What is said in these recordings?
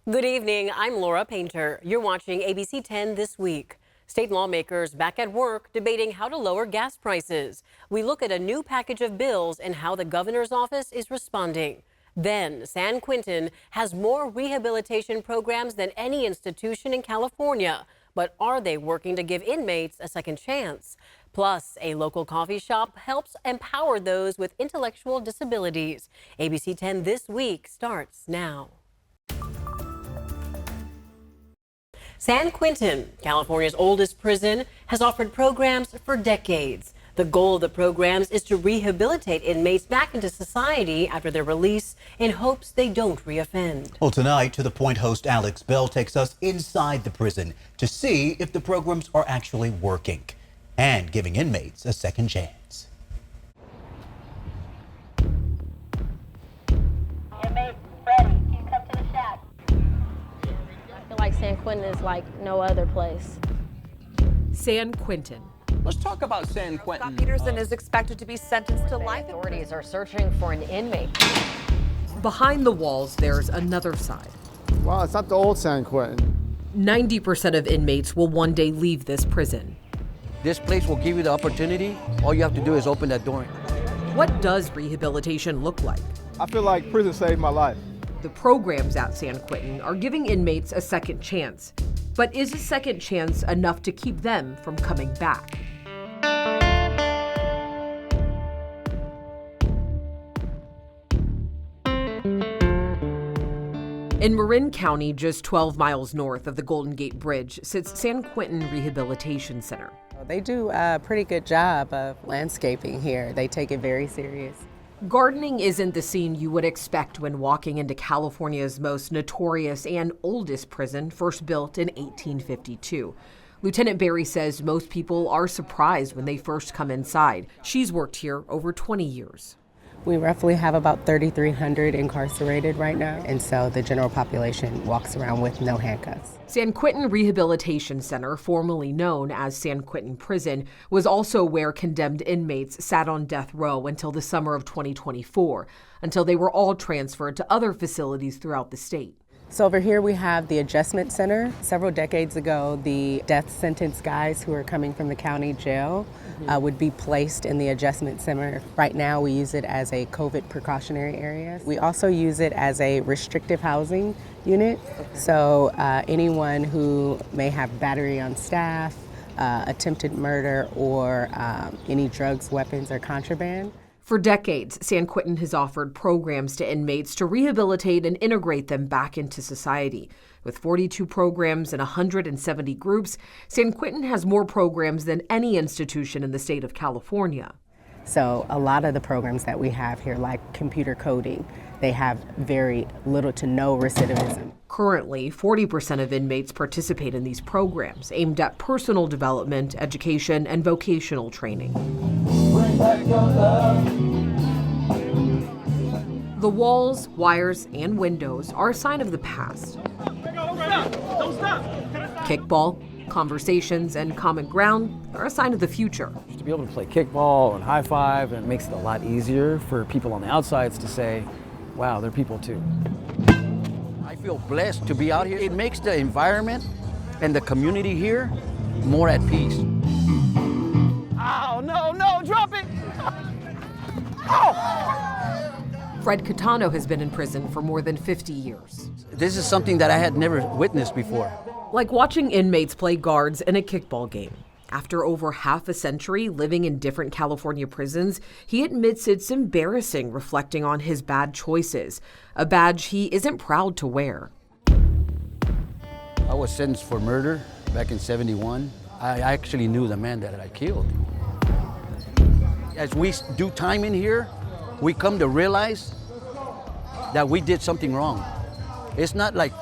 Good evening, I'm Laura Painter. You're watching ABC 10 This Week. State lawmakers back at work debating how to lower gas prices. We look at a new package of bills and how the governor's office is responding. Then, San Quentin has more rehabilitation programs than any institution in California. But are they working to give inmates a second chance? Plus, a local coffee shop helps empower those with intellectual disabilities. ABC 10 This Week starts now. San Quentin, California's oldest prison, has offered programs for decades. The goal of the programs is to rehabilitate inmates back into society after their release in hopes they don't reoffend. Well, tonight, To The Point host Alex Bell takes us inside the prison to see if the programs are actually working and giving inmates a second chance. Inmate Freddie, can you come to the shack? I feel like San Quentin is like no other place. San Quentin. Let's talk about San Quentin. Scott Peterson is expected to be sentenced to life. Authorities are searching for an inmate. Behind the walls, there's another side. Well, it's not the old San Quentin. 90% of inmates will one day leave this prison. This place will give you the opportunity. All you have to do is open that door. What does rehabilitation look like? I feel like prison saved my life. The programs at San Quentin are giving inmates a second chance. But is a second chance enough to keep them from coming back? In Marin County, just 12 miles north of the Golden Gate Bridge, sits San Quentin Rehabilitation Center. They do a pretty good job of landscaping here. They take it very serious. Gardening isn't the scene you would expect when walking into California's most notorious and oldest prison, first built in 1852. Lieutenant Barry says most people are surprised when they first come inside. She's worked here over 20 years. We roughly have about 3,300 incarcerated right now, and so the general population walks around with no handcuffs. San Quentin Rehabilitation Center, formerly known as San Quentin Prison, was also where condemned inmates sat on death row until the summer of 2024, until they were all transferred to other facilities throughout the state. So over here we have the Adjustment Center. Several decades ago, the death sentence guys who are coming from the county jail would be placed in the Adjustment Center. Right now we use it as a COVID precautionary area. We also use it as a restrictive housing unit. So anyone who may have battery on staff, attempted murder, or any drugs, weapons, or contraband. For decades, San Quentin has offered programs to inmates to rehabilitate and integrate them back into society. With 42 programs and 170 groups, San Quentin has more programs than any institution in the state of California. So a lot of the programs that we have here, like computer coding, they have very little to no recidivism. Currently, 40% of inmates participate in these programs aimed at personal development, education, and vocational training. The walls, wires, and windows are a sign of the past. Kickball, conversations, and common ground are a sign of the future. To be able to play kickball and high five, and it makes it a lot easier for people on the outsides to say, wow, they're people too. I feel blessed to be out here. It makes the environment and the community here more at peace. Oh, no, drop it! Oh! Fred Catano has been in prison for more than 50 years. This is something that I had never witnessed before. Like watching inmates play guards in a kickball game. After over half a century living in different California prisons, he admits it's embarrassing reflecting on his bad choices, a badge he isn't proud to wear. I was sentenced for murder back in '71. I actually knew the man that I killed. As we do time in here, we come to realize that we did something wrong. It's not like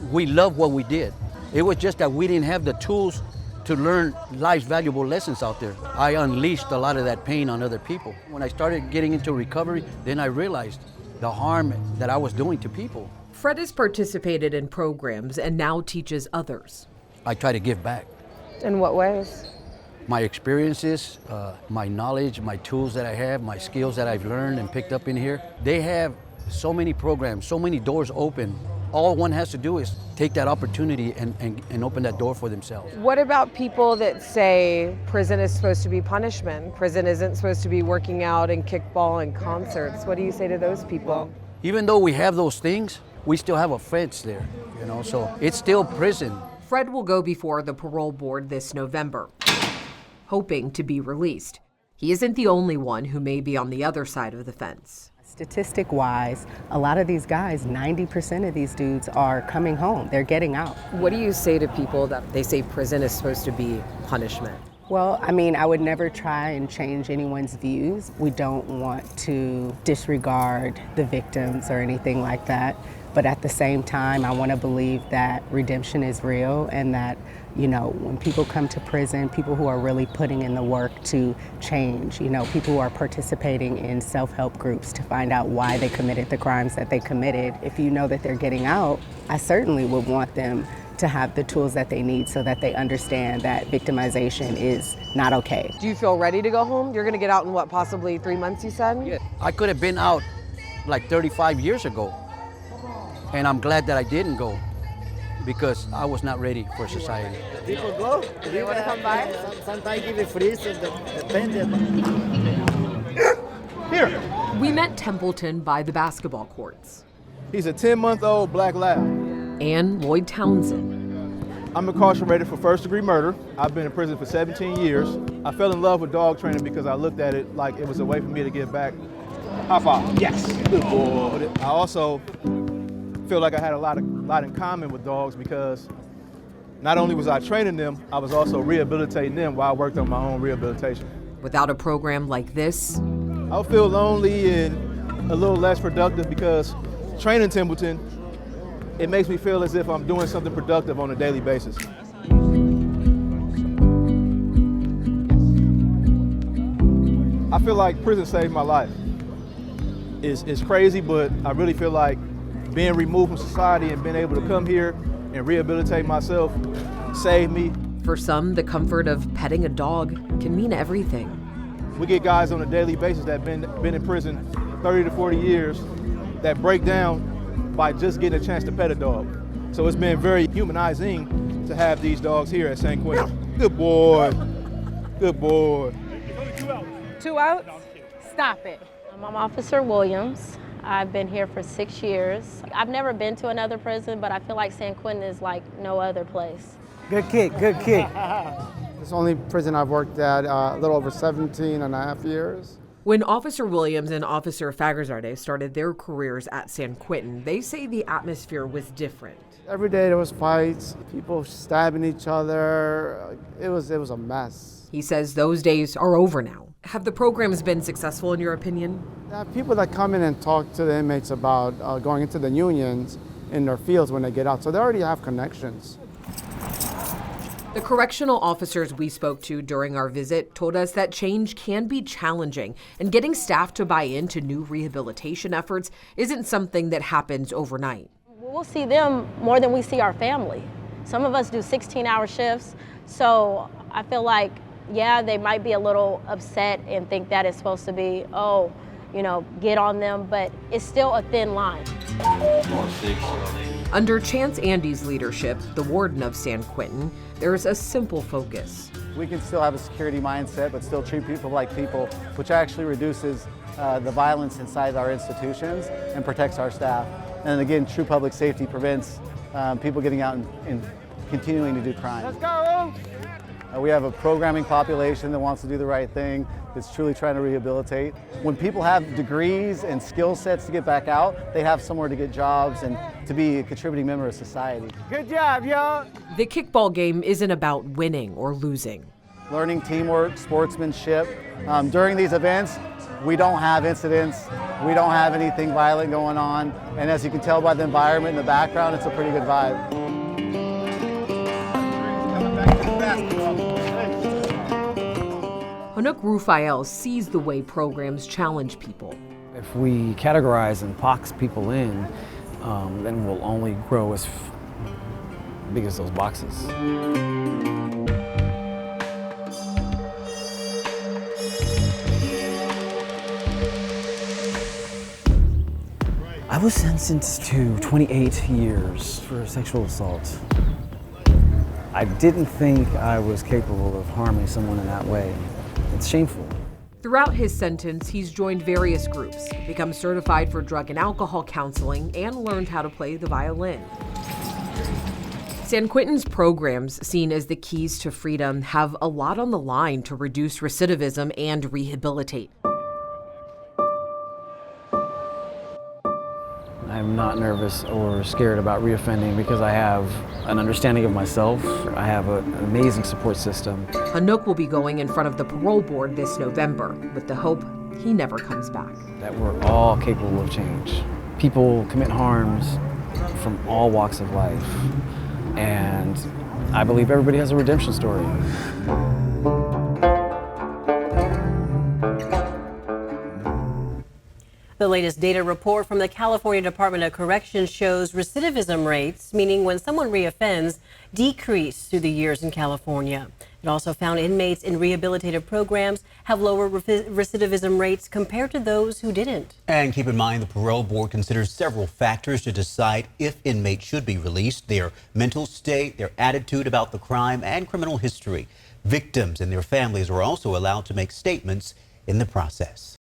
we love what we did. It was just that we didn't have the tools to learn life's valuable lessons out there. I unleashed a lot of that pain on other people. When I started getting into recovery, then I realized the harm that I was doing to people. Fred has participated in programs and now teaches others. I try to give back. In what ways? My experiences, my knowledge, my tools that I have, my skills that I've learned and picked up in here. They have so many programs, so many doors open All one has to do is take that opportunity and open that door for themselves. What about people that say prison is supposed to be punishment? Prison isn't supposed to be working out and kickball and concerts. What do you say to those people? Even though we have those things, we still have a fence there, you know, so it's still prison. Fred will go before the parole board this November, hoping to be released. He isn't the only one who may be on the other side of the fence. Statistic-wise, a lot of these guys, 90% of these dudes are coming home. They're getting out. What do you say to people that they say prison is supposed to be punishment? Well, I mean, I would never try and change anyone's views. We don't want to disregard the victims or anything like that. But at the same time, I want to believe that redemption is real and that, you know, when people come to prison, people who are really putting in the work to change, you know, people who are participating in self-help groups to find out why they committed the crimes that they committed. If you know that they're getting out, I certainly would want them to have the tools that they need so that they understand that victimization is not okay. Do you feel ready to go home? You're going to get out in what, possibly 3 months, you said? Yeah. I could have been out like 35 years ago. And I'm glad that I didn't go because I was not ready for society. People go. They want to come by? Sometimes give it free, so depends. Here. We met Templeton by the basketball courts. He's a 10-month-old black lab. And Lloyd Townsend. I'm incarcerated for first-degree murder. I've been in prison for 17 years. I fell in love with dog training because I looked at it like it was a way for me to give back. High five. Yes. Good boy. I also feel like I had a lot in common with dogs because not only was I training them, I was also rehabilitating them while I worked on my own rehabilitation. Without a program like this, I'll feel lonely and a little less productive because training Templeton, it makes me feel as if I'm doing something productive on a daily basis. I feel like prison saved my life. It's crazy, but I really feel like being removed from society and being able to come here and rehabilitate myself saved me. For some, the comfort of petting a dog can mean everything. We get guys on a daily basis that have been in prison 30 to 40 years that break down by just getting a chance to pet a dog. So it's been very humanizing to have these dogs here at San Quentin. Good boy. Good boy. 2 outs? Stop it. I'm Officer Williams. I've been here for 6 years. I've never been to another prison, but I feel like San Quentin is like no other place. Good kick, good kick. It's the only prison I've worked at a little over 17 and a half years. When Officer Williams and Officer Fagerzadeh started their careers at San Quentin, they say the atmosphere was different. Every day there was fights, people stabbing each other. It was a mess. He says those days are over now. Have the programs been successful in your opinion? People that come in and talk to the inmates about going into the unions in their fields when they get out, so they already have connections. The correctional officers we spoke to during our visit told us that change can be challenging, and getting staff to buy into new rehabilitation efforts isn't something that happens overnight. We'll see them more than we see our family. Some of us do 16-hour shifts, so I feel like, yeah, they might be a little upset and think that it's supposed to be, oh, you know, get on them, but it's still a thin line. Under Chance Andy's leadership, the warden of San Quentin, there's a simple focus. We can still have a security mindset, but still treat people like people, which actually reduces the violence inside our institutions and protects our staff. And again, true public safety prevents people getting out and continuing to do crime. Let's go! We have a programming population that wants to do the right thing, that's truly trying to rehabilitate. When people have degrees and skill sets to get back out, they have somewhere to get jobs and to be a contributing member of society. Good job, y'all! The kickball game isn't about winning or losing. Learning teamwork, sportsmanship. During these events, we don't have incidents, we don't have anything violent going on, and as you can tell by the environment in the background, it's a pretty good vibe. Hanuk Rufael sees the way programs challenge people. If we categorize and box people in, then we'll only grow as big as those boxes. I I was sentenced to 28 years for sexual assault. I didn't think I was capable of harming someone in that way. It's shameful. Throughout his sentence, he's joined various groups, become certified for drug and alcohol counseling, and learned how to play the violin. San Quentin's programs, seen as the keys to freedom, have a lot on the line to reduce recidivism and rehabilitate. I'm not nervous or scared about reoffending because I have an understanding of myself. I have an amazing support system. Hanuk will be going in front of the parole board this November with the hope he never comes back. That we're all capable of change. People commit harms from all walks of life. And I believe everybody has a redemption story. The latest data report from the California Department of Corrections shows recidivism rates, meaning when someone reoffends, decrease through the years in California. It also found inmates in rehabilitative programs have lower recidivism rates compared to those who didn't. And keep in mind, the parole board considers several factors to decide if inmates should be released: their mental state, their attitude about the crime, and criminal history. Victims and their families are also allowed to make statements in the process.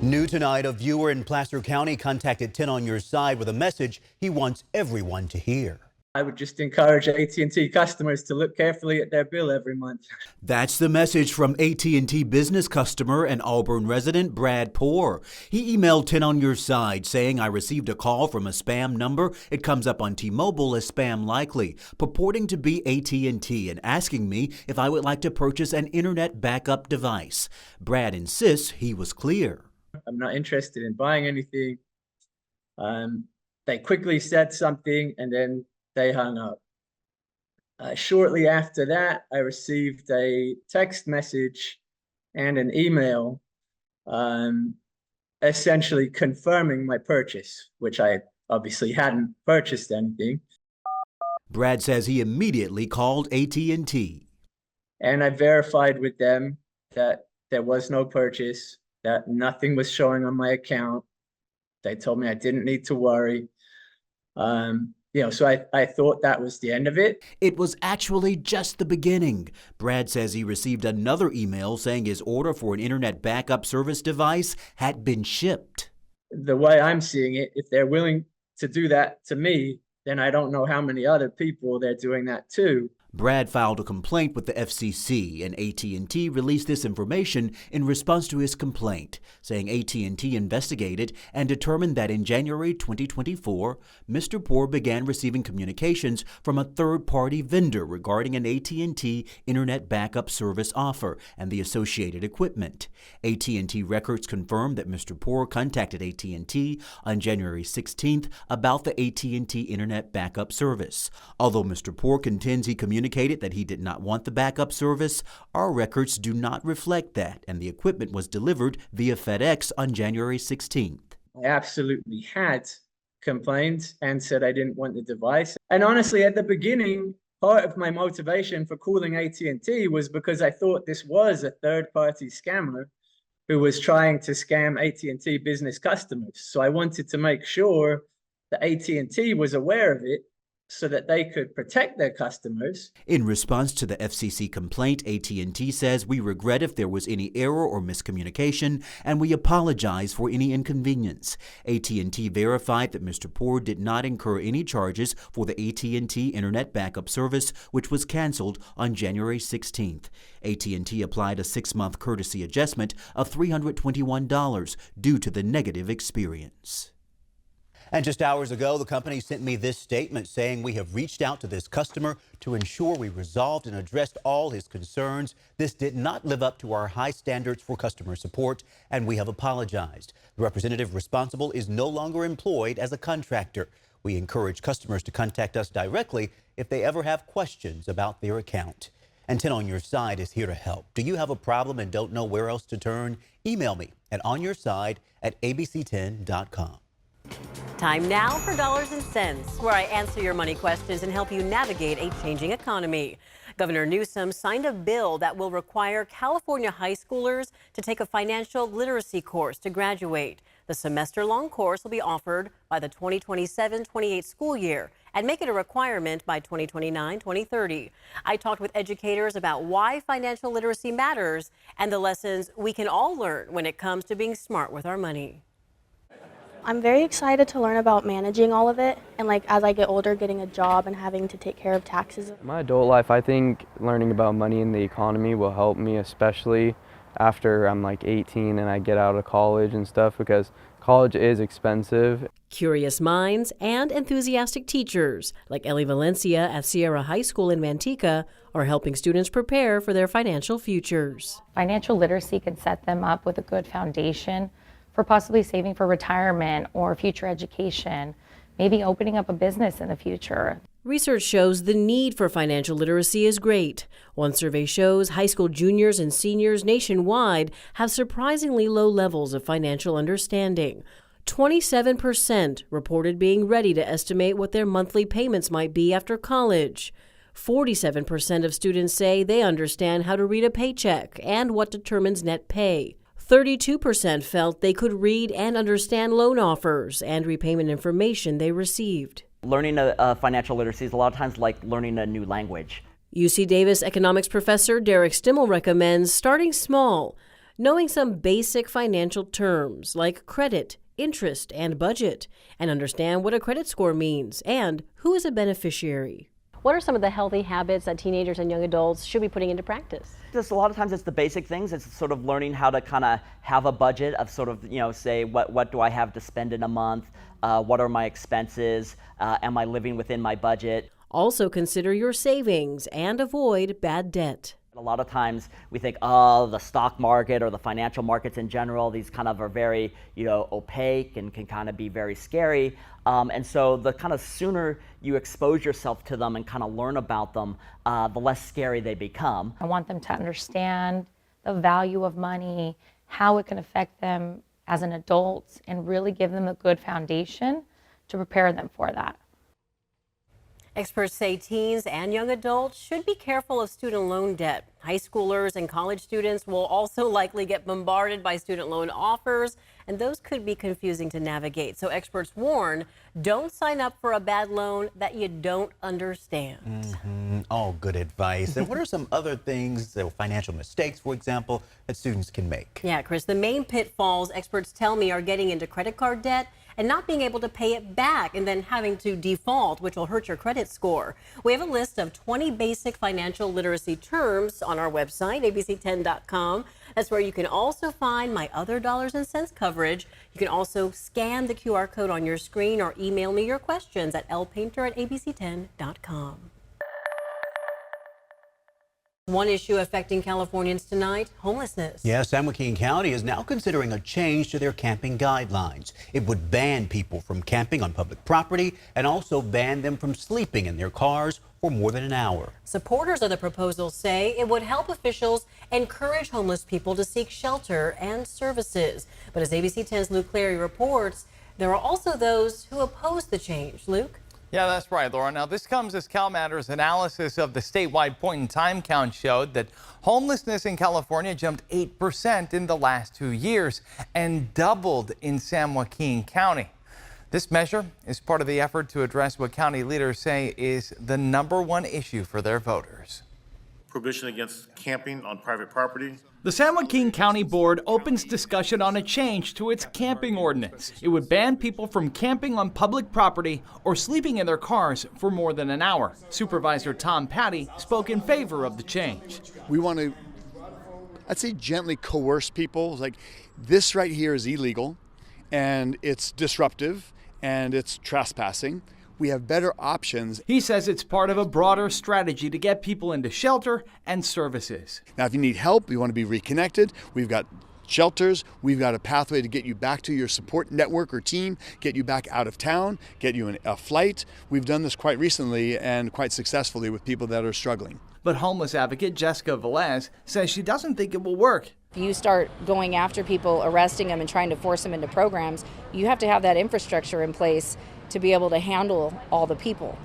New tonight, a viewer in Placer County contacted 10 on Your Side with a message he wants everyone to hear. I would just encourage AT&T customers to look carefully at their bill every month. That's the message from AT&T business customer and Auburn resident Brad Poor. He emailed 10 on Your Side saying, "I received a call from a spam number. It comes up on T-Mobile as spam likely, purporting to be AT&T and asking me if I would like to purchase an internet backup device." Brad insists he was clear. I'm not interested in buying anything. They quickly said something and then they hung up. Shortly after that, I received a text message and an email essentially confirming my purchase, which I obviously hadn't purchased anything. Brad says he immediately called AT&T. And I verified with them that there was no purchase, that nothing was showing on my account. They told me I didn't need to worry. So I thought that was the end of it. It was actually just the beginning. Brad says he received another email saying his order for an internet backup service device had been shipped. The way I'm seeing it, if they're willing to do that to me, then I don't know how many other people they're doing that to. Brad filed a complaint with the FCC, and AT&T released this information in response to his complaint, saying AT&T investigated and determined that in January 2024, Mr. Poor began receiving communications from a third-party vendor regarding an AT&T internet backup service offer and the associated equipment. AT&T records confirmed that Mr. Poor contacted AT&T on January 16th about the AT&T internet backup service. Although Mr. Poor contends he communicated that he did not want the backup service, our records do not reflect that, and the equipment was delivered via FedEx on January 16th. I absolutely had complained and said I didn't want the device. And honestly, at the beginning, part of my motivation for calling AT&T was because I thought this was a third-party scammer who was trying to scam AT&T business customers. So I wanted to make sure that AT&T was aware of it, so that they could protect their customers. In response to the FCC complaint, AT&T says, "We regret if there was any error or miscommunication, and we apologize for any inconvenience." AT&T verified that Mr. Poor did not incur any charges for the AT&T internet backup service, which was canceled on January 16th. AT&T applied a 6-month courtesy adjustment of $321 due to the negative experience. And just hours ago, the company sent me this statement saying, "We have reached out to this customer to ensure we resolved and addressed all his concerns. This did not live up to our high standards for customer support, and we have apologized. The representative responsible is no longer employed as a contractor. We encourage customers to contact us directly if they ever have questions about their account." And 10 on Your Side is here to help. Do you have a problem and don't know where else to turn? Email me at onyourside@abc10.com. Time now for Dollars and Cents, where I answer your money questions and help you navigate a changing economy. Governor Newsom signed a bill that will require California high schoolers to take a financial literacy course to graduate. The semester-long course will be offered by the 2027-28 school year and make it a requirement by 2029-2030. I talked with educators about why financial literacy matters and the lessons we can all learn when it comes to being smart with our money. I'm very excited to learn about managing all of it and as I get older, getting a job and having to take care of taxes. My adult life, I think learning about money and the economy will help me, especially after I'm 18 and I get out of college and stuff, because college is expensive. Curious minds and enthusiastic teachers like Ellie Valencia at Sierra High School in Manteca are helping students prepare for their financial futures. Financial literacy can set them up with a good foundation for possibly saving for retirement or future education, maybe opening up a business in the future. Research shows the need for financial literacy is great. One survey shows high school juniors and seniors nationwide have surprisingly low levels of financial understanding. 27% reported being ready to estimate what their monthly payments might be after college. 47% of students say they understand how to read a paycheck and what determines net pay. 32% felt they could read and understand loan offers and repayment information they received. Learning a financial literacy is a lot of times like learning a new language. UC Davis economics professor Derek Stimmel recommends starting small, knowing some basic financial terms like credit, interest, and budget, and understand what a credit score means and who is a beneficiary. What are some of the healthy habits that teenagers and young adults should be putting into practice? Just a lot of times it's the basic things. It's sort of learning how to kind of have a budget of sort of, say what do I have to spend in a month? What are my expenses? Am I living within my budget? Also consider your savings and avoid bad debt. A lot of times we think, oh, the stock market or the financial markets in general, these kind of are very, opaque and can kind of be very scary. And so the kind of sooner you expose yourself to them and kind of learn about them, the less scary they become. I want them to understand the value of money, how it can affect them as an adult, and really give them a good foundation to prepare them for that. Experts say teens and young adults should be careful of student loan debt. High schoolers and college students will also likely get bombarded by student loan offers, and those could be confusing to navigate. So experts warn, don't sign up for a bad loan that you don't understand. All good advice. And what are some other things, financial mistakes, for example, that students can make? Yeah, Chris, the main pitfalls experts tell me are getting into credit card debt and not being able to pay it back and then having to default, which will hurt your credit score. We have a list of 20 basic financial literacy terms on our website, ABC10.com. That's where you can also find my other dollars and cents coverage. You can also scan the QR code on your screen or email me your questions at lpainter@abc10.com. One issue affecting Californians tonight, homelessness. Yes, San Joaquin County is now considering a change to their camping guidelines. It would ban people from camping on public property and also ban them from sleeping in their cars for more than an hour. Supporters of the proposal say it would help officials encourage homeless people to seek shelter and services. But as ABC10's Luke Clary reports, there are also those who oppose the change. Luke? Yeah, that's right, Laura. Now, this comes as CalMatters analysis of the statewide point-in-time count showed that homelessness in California jumped 8% in the last 2 years and doubled in San Joaquin County. This measure is part of the effort to address what county leaders say is the #1 issue for their voters. Prohibition against camping on private property. The San Joaquin County Board opens discussion on a change to its camping ordinance. It would ban people from camping on public property or sleeping in their cars for more than an hour. Supervisor Tom Patty spoke in favor of the change. We want to, I'd say, gently coerce people. Like, this right here is illegal and it's disruptive and it's trespassing. We have better options. He says it's part of a broader strategy to get people into shelter and services. Now, if you need help, you want to be reconnected, we've got shelters, we've got a pathway to get you back to your support network or team, get you back out of town, get you a flight. We've done this quite recently and quite successfully with people that are struggling. But homeless advocate Jessica Velez says she doesn't think it will work. If you start going after people, arresting them and trying to force them into programs, you have to have that infrastructure in place to be able to handle all the people.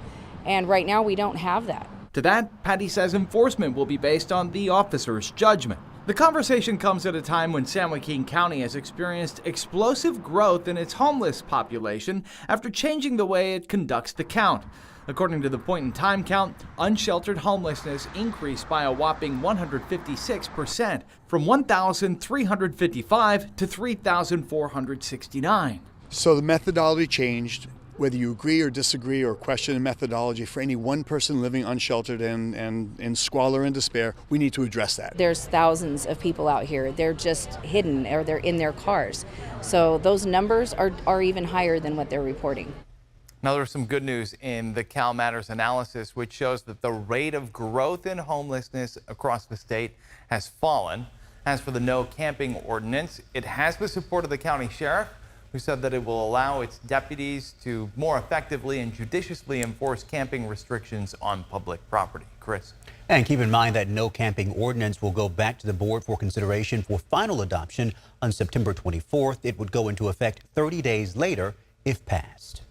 And right now we don't have that. To that, Patty says enforcement will be based on the officer's judgment. The conversation comes at a time when San Joaquin County has experienced explosive growth in its homeless population after changing the way it conducts the count. According to the point-in-time count, unsheltered homelessness increased by a whopping 156%, from 1,355 to 3,469. So the methodology changed. Whether you agree or disagree or question the methodology, for any one person living unsheltered and in squalor and despair, we need to address that. There's thousands of people out here. They're just hidden or they're in their cars. So those numbers are even higher than what they're reporting. Now, there's some good news in the Cal Matters analysis, which shows that the rate of growth in homelessness across the state has fallen. As for the no camping ordinance, it has the support of the county sheriff, who said that it will allow its deputies to more effectively and judiciously enforce camping restrictions on public property. Chris. And keep in mind that no camping ordinance will go back to the board for consideration for final adoption on September 24th. It would go into effect 30 days later if passed.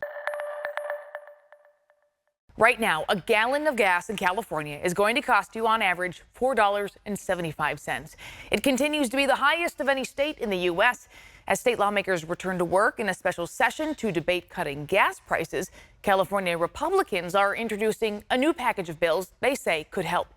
Right now, a gallon of gas in California is going to cost you on average $4.75. It continues to be the highest of any state in the U.S. As state lawmakers return to work in a special session to debate cutting gas prices, California Republicans are introducing a new package of bills they say could help.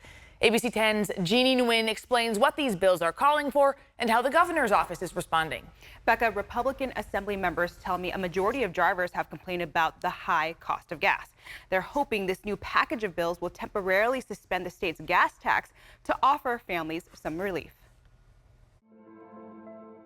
ABC 10's Jeannie Nguyen explains what these bills are calling for and how the governor's office is responding. Becca, Republican Assembly members tell me a majority of drivers have complained about the high cost of gas. They're hoping this new package of bills will temporarily suspend the state's gas tax to offer families some relief.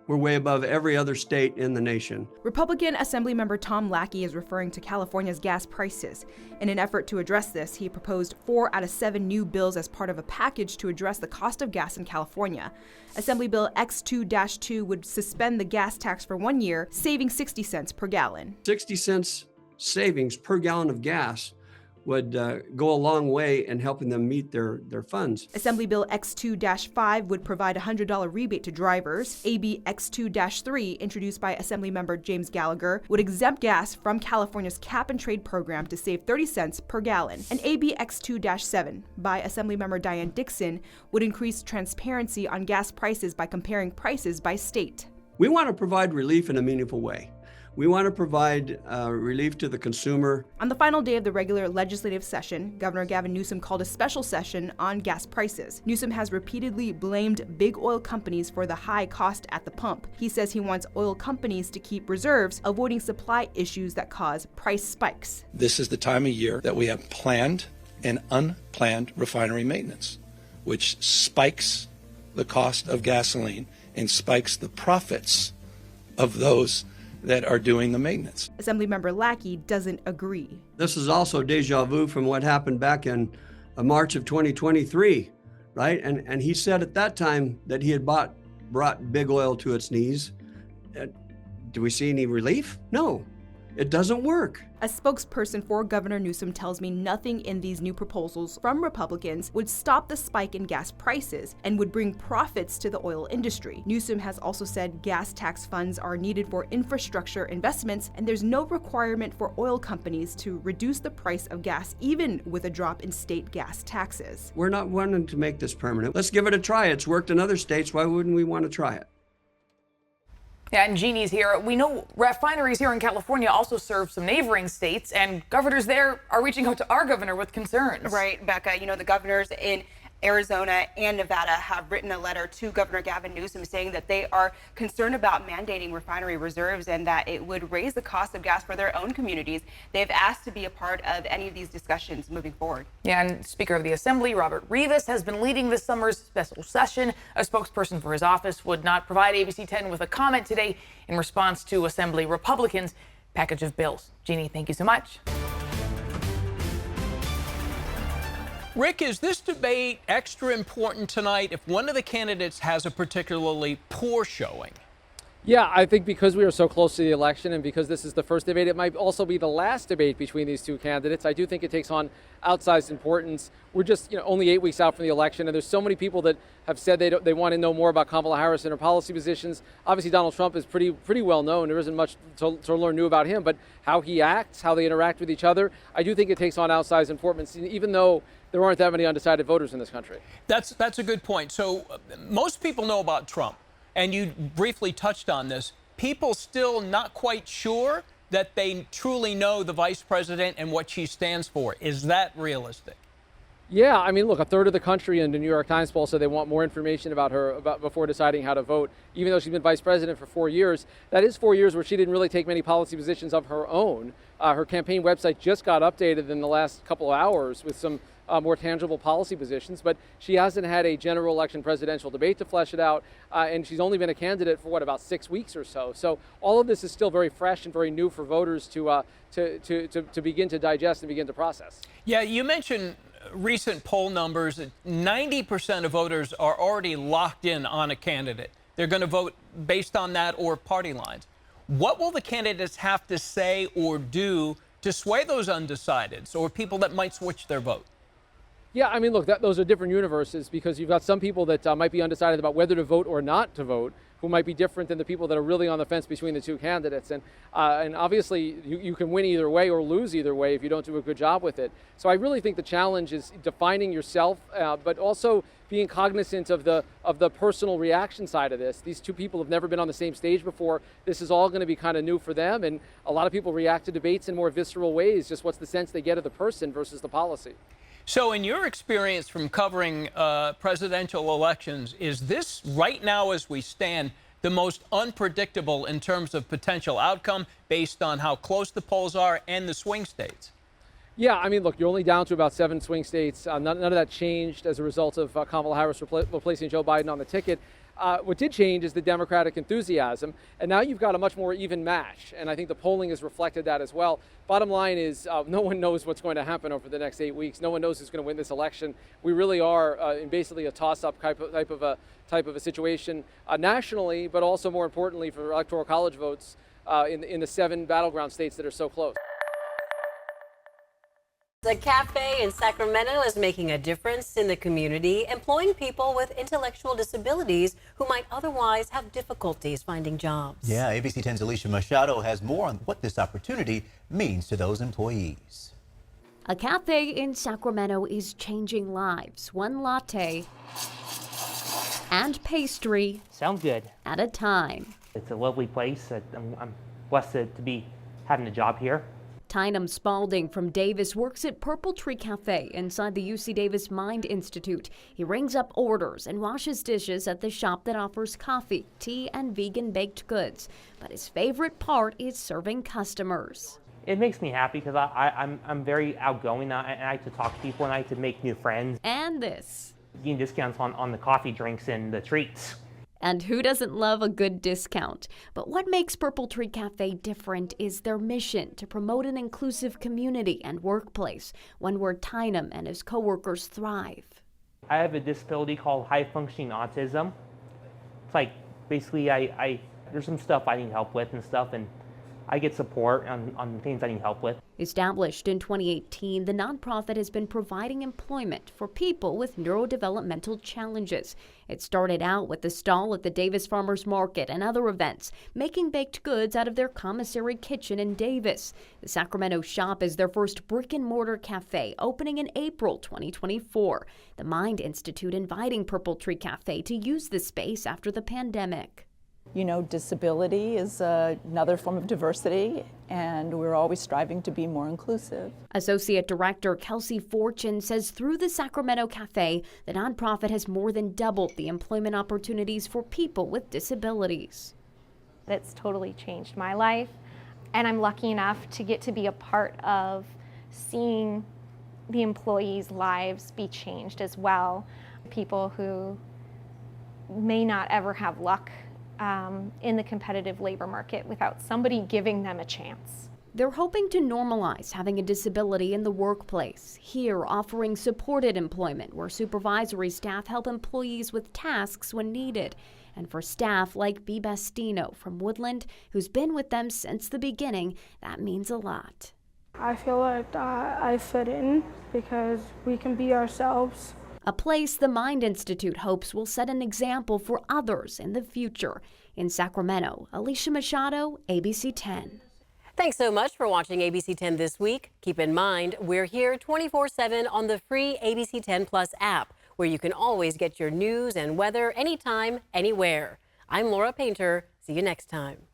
We're way above every other state in the nation. Republican Assemblymember Tom Lackey is referring to California's gas prices. In an effort to address this, he proposed 4 out of 7 new bills as part of a package to address the cost of gas in California. Assembly Bill X2-2 would suspend the gas tax for 1 year, saving 60 cents per gallon. 60 cents savings per gallon of gas would go a long way in helping them meet their funds. Assembly Bill X2-5 would provide a $100 rebate to drivers. AB X2-3, introduced by Assemblymember James Gallagher, would exempt gas from California's cap-and-trade program to save 30 cents per gallon. And AB X2-7, by Assemblymember Diane Dixon, would increase transparency on gas prices by comparing prices by state. We want to provide relief in a meaningful way. We want to provide relief to the consumer. On the final day of the regular legislative session, Governor Gavin Newsom called a special session on gas prices. Newsom has repeatedly blamed big oil companies for the high cost at the pump. He says he wants oil companies to keep reserves, avoiding supply issues that cause price spikes. This is the time of year that we have planned and unplanned refinery maintenance, which spikes the cost of gasoline and spikes the profits of those that are doing the maintenance. Assemblymember Lackey doesn't agree. This is also deja vu from what happened back in March of 2023, right? And he said at that time that he had brought big oil to its knees. Do we see any relief? No, it doesn't work. A spokesperson for Governor Newsom tells me nothing in these new proposals from Republicans would stop the spike in gas prices and would bring profits to the oil industry. Newsom has also said gas tax funds are needed for infrastructure investments, and there's no requirement for oil companies to reduce the price of gas, even with a drop in state gas taxes. We're not wanting to make this permanent. Let's give it a try. It's worked in other states. Why wouldn't we want to try it? Yeah, and Jeannie's here. We know refineries here in California also serve some neighboring states, and governors there are reaching out to our governor with concerns. Right, Becca. You know, the governors in Arizona and Nevada have written a letter to Governor Gavin Newsom saying that they are concerned about mandating refinery reserves and that it would raise the cost of gas for their own communities. They've asked to be a part of any of these discussions moving forward. Yeah, and Speaker of the Assembly, Robert Rivas, has been leading this summer's special session. A spokesperson for his office would not provide ABC 10 with a comment today in response to Assembly Republicans' package of bills. Jeannie, thank you so much. Rick, is this debate extra important tonight if one of the candidates has a particularly poor showing? Yeah, I think because we are so close to the election and because this is the first debate, it might also be the last debate between these two candidates. I do think it takes on outsized importance. We're just only 8 weeks out from the election, and there's so many people that have said they want to know more about Kamala Harris and her policy positions. Obviously, Donald Trump is pretty well known. There isn't much to learn new about him, but how he acts, how they interact with each other, I do think it takes on outsized importance, even though there aren't that many undecided voters in this country. That's a good point. So most people know about Trump. And you briefly touched on this. People still not quite sure that they truly know the vice president and what she stands for. Is that realistic? Yeah, I mean, look, a third of the country in the New York Times poll said they want more information about her before deciding how to vote. Even though she's been vice president for 4 years, that is 4 years where she didn't really take many policy positions of her own. Her campaign website just got updated in the last couple of hours with some more tangible policy positions, but she hasn't had a general election presidential debate to flesh it out, and she's only been a candidate for about 6 weeks or so. So all of this is still very fresh and very new for voters to begin to digest and begin to process. Yeah, you mentioned recent poll numbers. 90% of voters are already locked in on a candidate. They're going to vote based on that or party lines. What will the candidates have to say or do to sway those undecideds or people that might switch their vote? Yeah, I mean, look, those are different universes because you've got some people that might be undecided about whether to vote or not to vote, who might be different than the people that are really on the fence between the two candidates. And obviously, you can win either way or lose either way if you don't do a good job with it. So I really think the challenge is defining yourself, but also being cognizant of the personal reaction side of this. These two people have never been on the same stage before. This is all going to be kind of new for them. And a lot of people react to debates in more visceral ways. Just what's the sense they get of the person versus the policy. So in your experience from covering presidential elections, is this right now as we stand the most unpredictable in terms of potential outcome based on how close the polls are and the swing states? Yeah, I mean, look, you're only down to about 7 swing states. None of that changed as a result of Kamala Harris replacing Joe Biden on the ticket. What did change is the Democratic enthusiasm, and now you've got a much more even match, and I think the polling has reflected that as well. Bottom line is no one knows what's going to happen over the next 8 weeks. No one knows who's going to win this election. We really are in basically a toss-up type of a situation nationally, but also more importantly for electoral college votes in the 7 battleground states that are so close. The cafe in Sacramento is making a difference in the community, employing people with intellectual disabilities who might otherwise have difficulties finding jobs. Yeah, ABC 10's Alicia Machado has more on what this opportunity means to those employees. A cafe in Sacramento is changing lives, one latte and pastry. Sounds good. At a time. It's a lovely place. I'm blessed to be having a job here. Tynum Spalding from Davis works at Purple Tree Cafe inside the UC Davis Mind Institute. He rings up orders and washes dishes at the shop that offers coffee, tea, and vegan baked goods. But his favorite part is serving customers. It makes me happy because I'm very outgoing. I like to talk to people and I like to make new friends. And this. Getting discounts on the coffee drinks and the treats. And who doesn't love a good discount? But what makes Purple Tree Cafe different is their mission to promote an inclusive community and workplace, one where Tynum and his coworkers thrive. I have a disability called high-functioning autism. It's like basically there's some stuff I need help with and stuff, and I get support on things I need help with. Established in 2018, the nonprofit has been providing employment for people with neurodevelopmental challenges. It started out with a stall at the Davis Farmers Market and other events, making baked goods out of their commissary kitchen in Davis. The Sacramento shop is their first brick-and-mortar cafe, opening in April 2024. The Mind Institute inviting Purple Tree Cafe to use the space after the pandemic. You know, disability is another form of diversity, and we're always striving to be more inclusive. Associate Director Kelsey Fortune says through the Sacramento Cafe, the nonprofit has more than doubled the employment opportunities for people with disabilities. That's totally changed my life, and I'm lucky enough to get to be a part of seeing the employees' lives be changed as well. People who may not ever have luck in the competitive labor market without somebody giving them a chance. They're hoping to normalize having a disability in the workplace. Here, offering supported employment where supervisory staff help employees with tasks when needed. And for staff like B. Bastino from Woodland, who's been with them since the beginning, that means a lot. I feel like I fit in because we can be ourselves. A place the Mind Institute hopes will set an example for others in the future. In Sacramento, Alicia Machado, ABC 10. Thanks so much for watching ABC 10 This Week. Keep in mind, we're here 24/7 on the free ABC 10 Plus app, where you can always get your news and weather anytime, anywhere. I'm Laura Painter. See you next time.